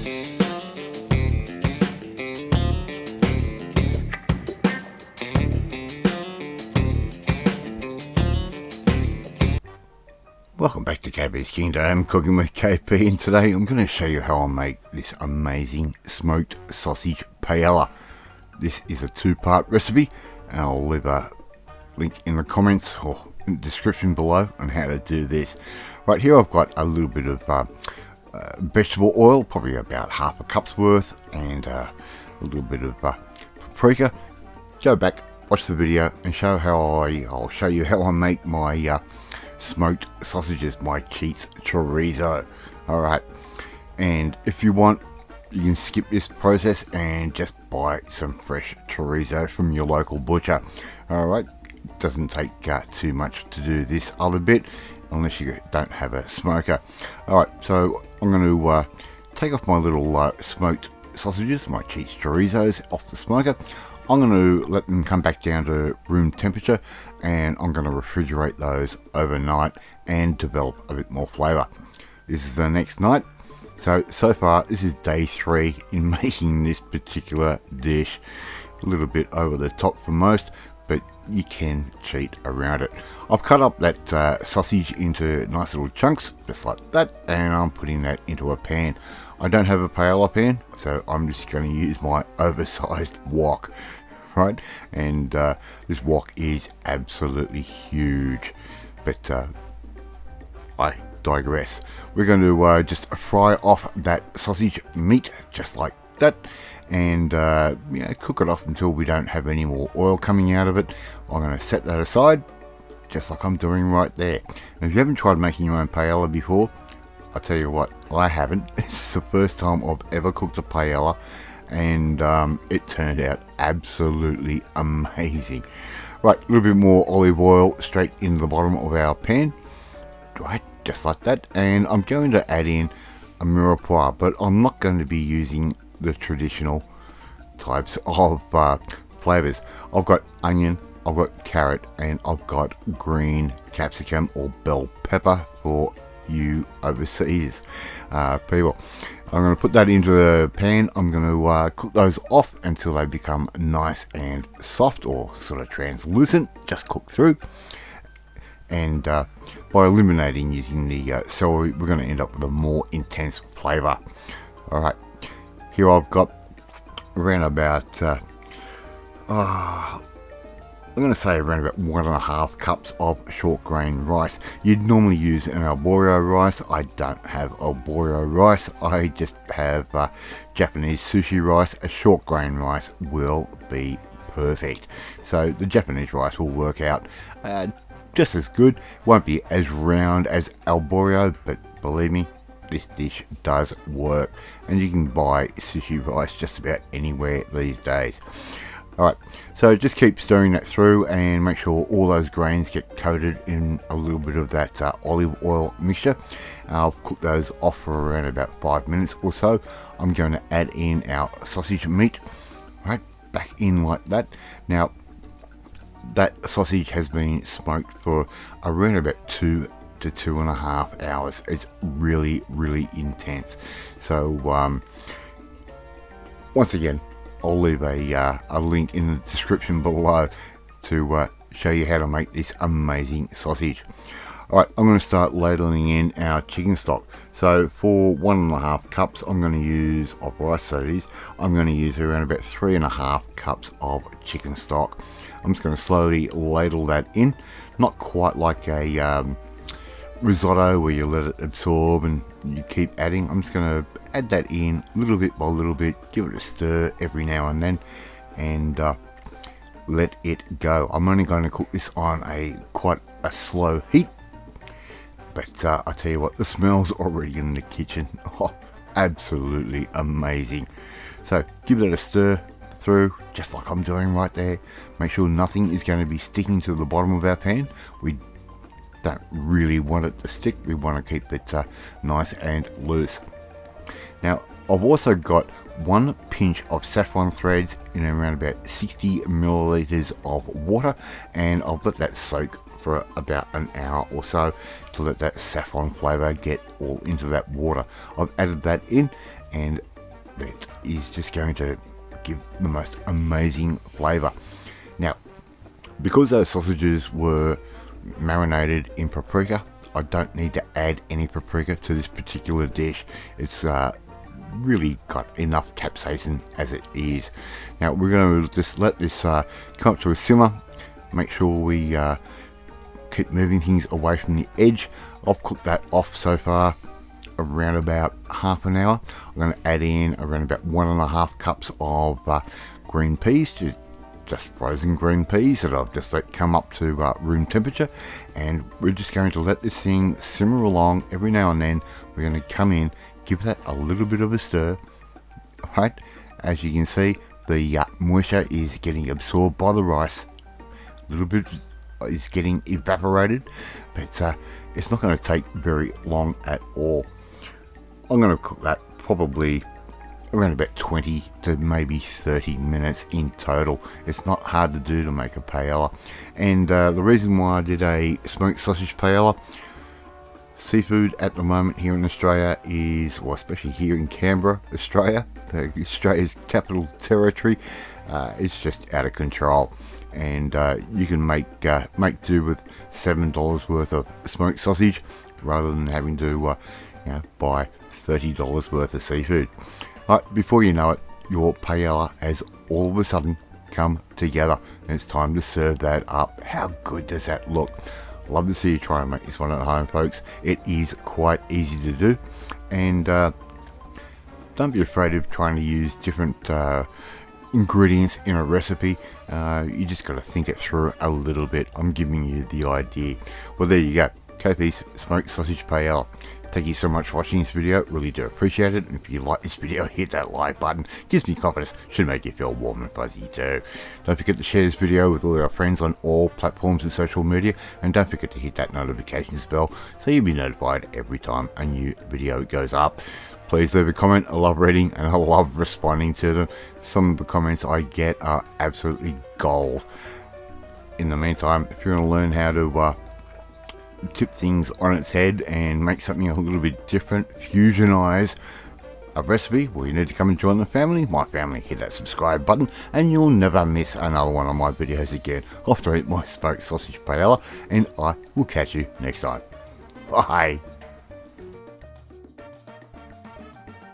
Welcome back to KPsKINGDOM, cooking with KP, and today I'm going to show you how I make this amazing smoked sausage paella. This is a two-part recipe, and I'll leave a link in the comments or in the description below on how to do this. Right here I've got a little bit of vegetable oil, probably about half a cup's worth, and a little bit of paprika. Go back, watch the video, and I'll show you how I make my smoked sausages, my cheese chorizo. Alright, and if you want, you can skip this process and just buy some fresh chorizo from your local butcher. Alright, doesn't take too much to do this other bit unless you don't have a smoker. Alright, so I'm going to take off my little smoked sausages, my cheese chorizos, off the smoker. I'm going to let them come back down to room temperature, and I'm going to refrigerate those overnight and develop a bit more flavour. This is the next night. So far this is day 3 in making this particular dish. A little bit over the top for most, but you can cheat around it. I've cut up that sausage into nice little chunks, just like that, and I'm putting that into a pan. I don't have a paella pan, so I'm just going to use my oversized wok, right? And this wok is absolutely huge, but I digress. We're going to just fry off that sausage meat just like that, and cook it off until we don't have any more oil coming out of it. I'm going to set that aside, just like I'm doing right there. And if you haven't tried making your own paella before, I'll tell you what, I haven't. It's the first time I've ever cooked a paella, and it turned out absolutely amazing. Right, a little bit more olive oil straight in the bottom of our pan, right, just like that. And I'm going to add in a mirepoix, but I'm not going to be using the traditional types of flavors. I've got onion, I've got carrot, and I've got green capsicum or bell pepper for you overseas people. I'm going to put that into the pan. I'm going to cook those off until they become nice and soft, or sort of translucent, just cook through. And by eliminating using the celery, we're going to end up with a more intense flavor. Alright, here I've got around about I'm going to say around about 1.5 cups of short grain rice. You'd normally use an arborio rice. I don't have arborio rice. I just have Japanese sushi rice. A short grain rice will be perfect. So the Japanese rice will work out just as good. Won't be as round as arborio, but believe me, this dish does work. And you can buy sushi rice just about anywhere these days. Alright, so just keep stirring that through and make sure all those grains get coated in a little bit of that olive oil mixture. I'll cook those off for around about 5 minutes or so. I'm going to add in our sausage meat, right, back in like that. Now, that sausage has been smoked for around about 2 to 2.5 hours. It's really, really intense. So, once again, I'll leave a link in the description below to show you how to make this amazing sausage. Alright, I'm going to start ladling in our chicken stock. So for 1.5 cups I'm going to use of rice, so it is, I'm going to use around about 3.5 cups of chicken stock. I'm just going to slowly ladle that in, not quite like a risotto where you let it absorb and you keep adding. I'm just going to add that in little bit by little bit, give it a stir every now and then, and let it go. I'm only going to cook this on quite a slow heat, but I tell you what, the smell's already in the kitchen. Oh, absolutely amazing. So give it a stir through, just like I'm doing right there. Make sure nothing is going to be sticking to the bottom of our pan. We don't really want it to stick. We want to keep it nice and loose. Now, I've also got 1 pinch of saffron threads in around about 60 milliliters of water, and I'll let that soak for about an hour or so to let that saffron flavor get all into that water. I've added that in, and that is just going to give the most amazing flavour. Now, because those sausages were marinated in paprika, I don't need to add any paprika to this particular dish. It's really got enough capsaicin as it is. Now we're going to just let this come up to a simmer. Make sure we keep moving things away from the edge. I've cooked that off so far around about half an hour. I'm going to add in around about 1.5 cups of green peas, just frozen green peas that I've just let come up to room temperature, and we're just going to let this thing simmer along. Every now and then we're going to come in, give that a little bit of a stir. Right, as you can see, the moisture is getting absorbed by the rice. A little bit is getting evaporated, but it's not going to take very long at all. I'm going to cook that probably around about 20 to maybe 30 minutes in total. It's not hard to do to make a paella, and the reason why I did a smoked sausage paella, seafood at the moment here in Australia is, well, especially here in Canberra, Australia, Australia's capital territory, it's just out of control, and you can make do with $7 worth of smoked sausage rather than having to buy $30 worth of seafood. Right, before you know it, your paella has all of a sudden come together, and it's time to serve that up. How good does that look? Love to see you try and make this one at home, folks. It is quite easy to do, and don't be afraid of trying to use different ingredients in a recipe. You just got to think it through a little bit. I'm giving you the idea. Well, there you go. KP's smoked sausage paella. Thank you so much for watching this video, really do appreciate it, and if you like this video, hit that like button. Gives me confidence, should make you feel warm and fuzzy too. Don't forget to share this video with all our friends on all platforms and social media, and don't forget to hit that notifications bell so you'll be notified every time a new video goes up. Please leave a comment. I love reading and I love responding to them. Some of the comments I get are absolutely gold. In the meantime, if you're going to learn how to tip things on its head and make something a little bit different, fusionize a recipe, well, you need to come and join the family, my family. Hit that subscribe button and you'll never miss another one of my videos again after I eat my smoked sausage paella, and I will catch you next time. Bye.